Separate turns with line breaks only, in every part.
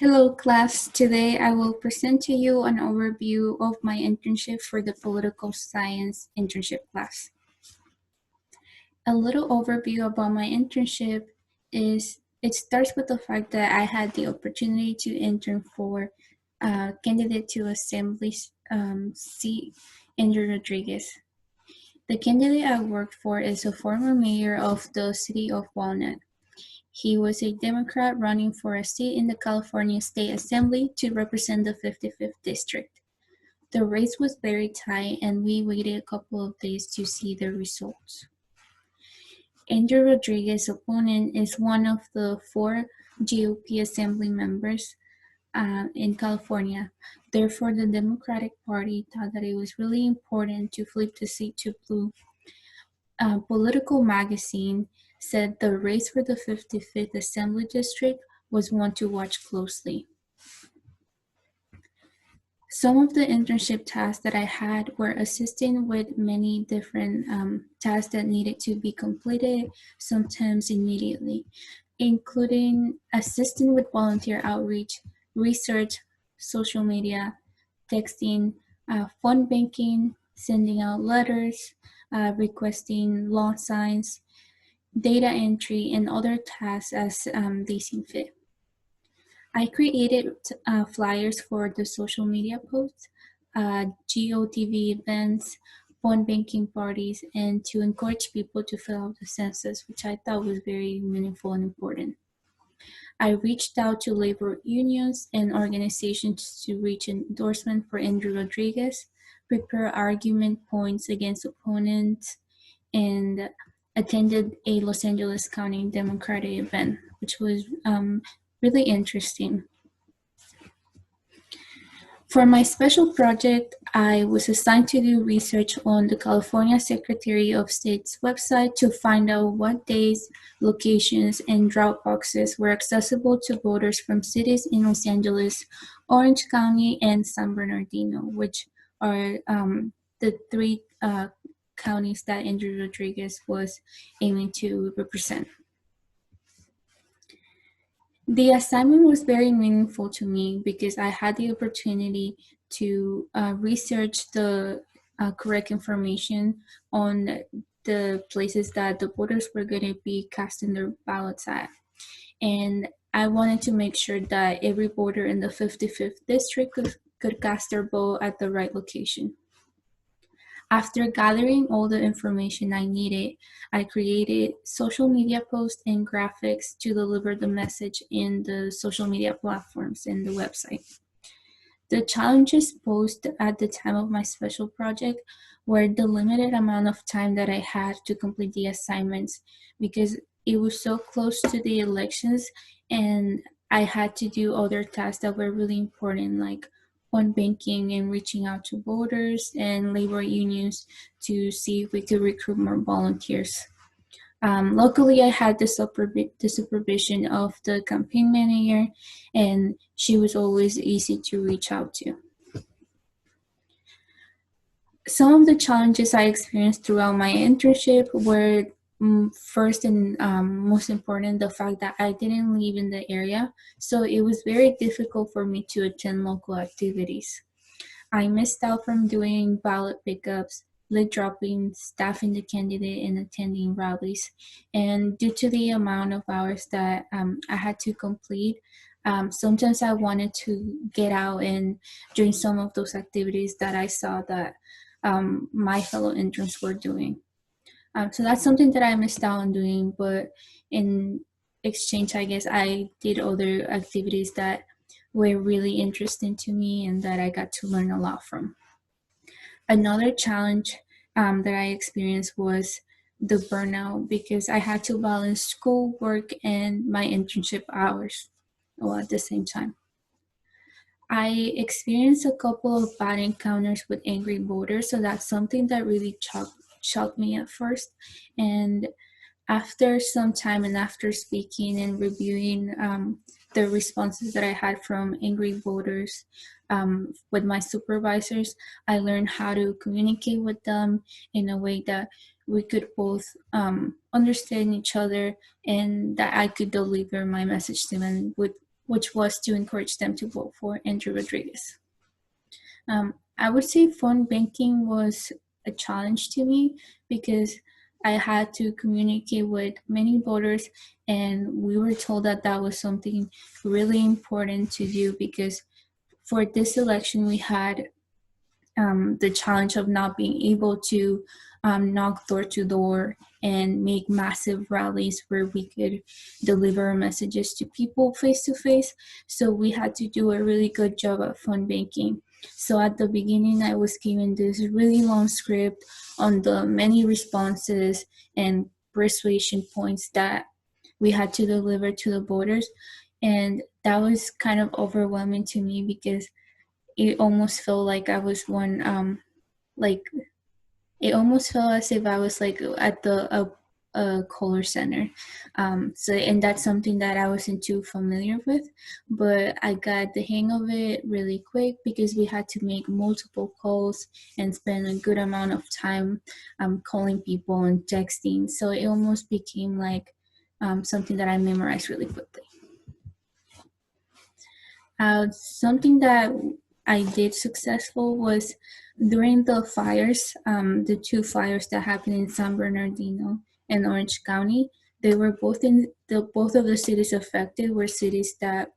Hello class, today I will present to you an overview of my internship for the political science internship class. A little overview about my internship is it starts with the fact that I had the opportunity to intern for candidate to assembly seat, Andrew Rodriguez. The candidate I worked for is a former mayor of the city of Walnut. He was a Democrat running for a seat in the California State Assembly to represent the 55th District. The race was very tight and we waited a couple of days to see the results. Andrew Rodriguez's opponent is one of the 4 GOP Assembly members in California. Therefore, the Democratic Party thought that it was really important to flip the seat to blue. Political magazine said the race for the 55th Assembly District was one to watch closely. Some of the internship tasks that I had were assisting with many different tasks that needed to be completed, sometimes immediately, including assisting with volunteer outreach, research, social media, texting, phone banking, sending out letters, requesting law signs, data entry, and other tasks as they seem fit. I created flyers for the social media posts, GOTV events, phone banking parties, and to encourage people to fill out the census, which I thought was very meaningful and important. I reached out to labor unions and organizations to reach endorsement for Andrew Rodriguez, prepare argument points against opponents, and attended a Los Angeles County Democratic event, which was really interesting. For my special project, I was assigned to do research on the California Secretary of State's website to find out what days, locations, and drop boxes were accessible to voters from cities in Los Angeles, Orange County, and San Bernardino, which are the 3 counties that Andrew Rodriguez was aiming to represent. The assignment was very meaningful to me because I had the opportunity to research the correct information on the places that the voters were going to be casting their ballots at. And I wanted to make sure that every voter in the 55th district could cast their vote at the right location. After gathering all the information I needed, I created social media posts and graphics to deliver the message in the social media platforms and the website. The challenges posed at the time of my special project were the limited amount of time that I had to complete the assignments because it was so close to the elections and I had to do other tasks that were really important, like phone banking and reaching out to voters and labor unions to see if we could recruit more volunteers. Luckily, I had the supervision of the campaign manager, and she was always easy to reach out to. Some of the challenges I experienced throughout my internship were first and most important, the fact that I didn't live in the area, so it was very difficult for me to attend local activities. I missed out from doing ballot pickups, lid dropping, staffing the candidate, and attending rallies. And due to the amount of hours that I had to complete, sometimes I wanted to get out and join some of those activities that I saw that my fellow interns were doing. So that's something that I missed out on doing, but in exchange, I guess I did other activities that were really interesting to me and that I got to learn a lot from. Another challenge that I experienced was the burnout because I had to balance school, work, and my internship hours all at the same time. I experienced a couple of bad encounters with angry voters, so that's something that really shocked me at first. And after some time and after speaking and reviewing the responses that I had from angry voters with my supervisors, I learned how to communicate with them in a way that we could both understand each other and that I could deliver my message to them with which was to encourage them to vote for Andrew Rodriguez. I would say phone banking was a challenge to me because I had to communicate with many voters, and we were told that that was something really important to do because for this election we had the challenge of not being able to knock door to door and make massive rallies where we could deliver messages to people face to face. So we had to do a really good job at phone banking. So at the beginning, I was given this really long script on the many responses and persuasion points that we had to deliver to the voters. And that was kind of overwhelming to me because it almost felt like I was one like it almost felt as if I was like at the caller center. So and that's something that I wasn't too familiar with, but I got the hang of it really quick because we had to make multiple calls and spend a good amount of time calling people and texting. So it almost became like something that I memorized really quickly. Something that I did successful was during the fires, the two fires that happened in San Bernardino and Orange County. They were both of the cities affected were cities that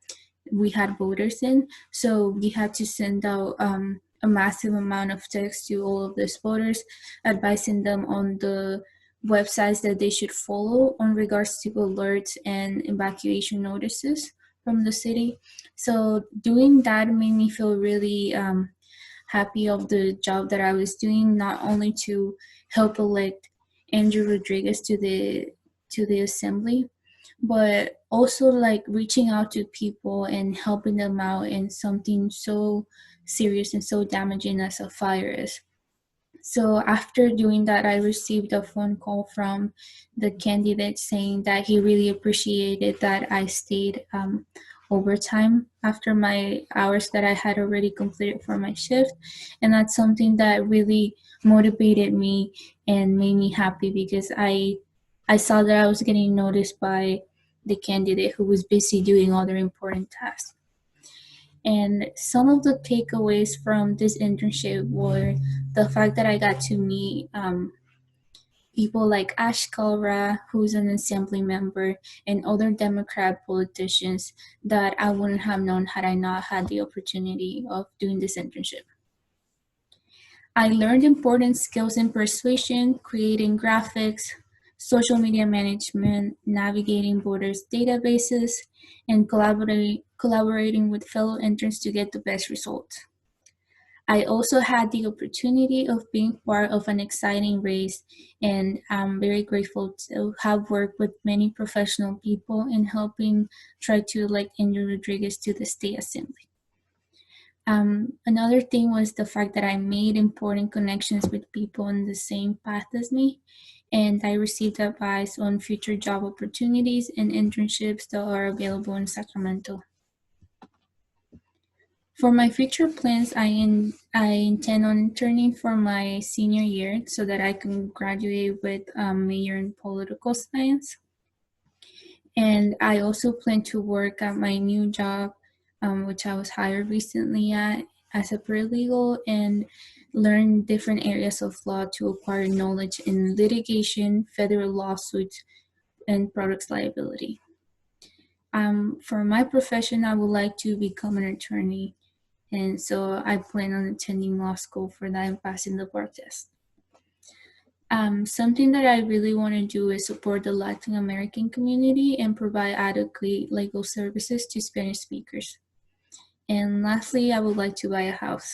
we had voters in. So we had to send out a massive amount of text to all of these voters, advising them on the websites that they should follow on regards to alerts and evacuation notices from the city. So doing that made me feel really happy of the job that I was doing, not only to help elect Andrew Rodriguez to the assembly, but also like reaching out to people and helping them out in something so serious and so damaging as a fire is. So after doing that, I received a phone call from the candidate saying that he really appreciated that I stayed overtime after my hours that I had already completed for my shift. And that's something that really motivated me and made me happy because I saw that I was getting noticed by the candidate who was busy doing other important tasks. And some of the takeaways from this internship were the fact that I got to meet people like Ash Kalra, who's an assembly member, and other Democrat politicians that I wouldn't have known had I not had the opportunity of doing this internship. I learned important skills in persuasion, creating graphics, social media management, navigating voters' databases, and collaborating with fellow interns to get the best results. I also had the opportunity of being part of an exciting race, and I'm very grateful to have worked with many professional people in helping try to elect Andrew Rodriguez to the state assembly. Another thing was the fact that I made important connections with people on the same path as me, and I received advice on future job opportunities and internships that are available in Sacramento. For my future plans, I intend on interning for my senior year so that I can graduate with a major in political science. And I also plan to work at my new job, which I was hired recently at as a paralegal, and learn different areas of law to acquire knowledge in litigation, federal lawsuits, and products liability. For my profession, I would like to become an attorney, and so I plan on attending law school for that and passing the bar test. Something that I really want to do is support the Latin American community and provide adequate legal services to Spanish speakers. And lastly, I would like to buy a house.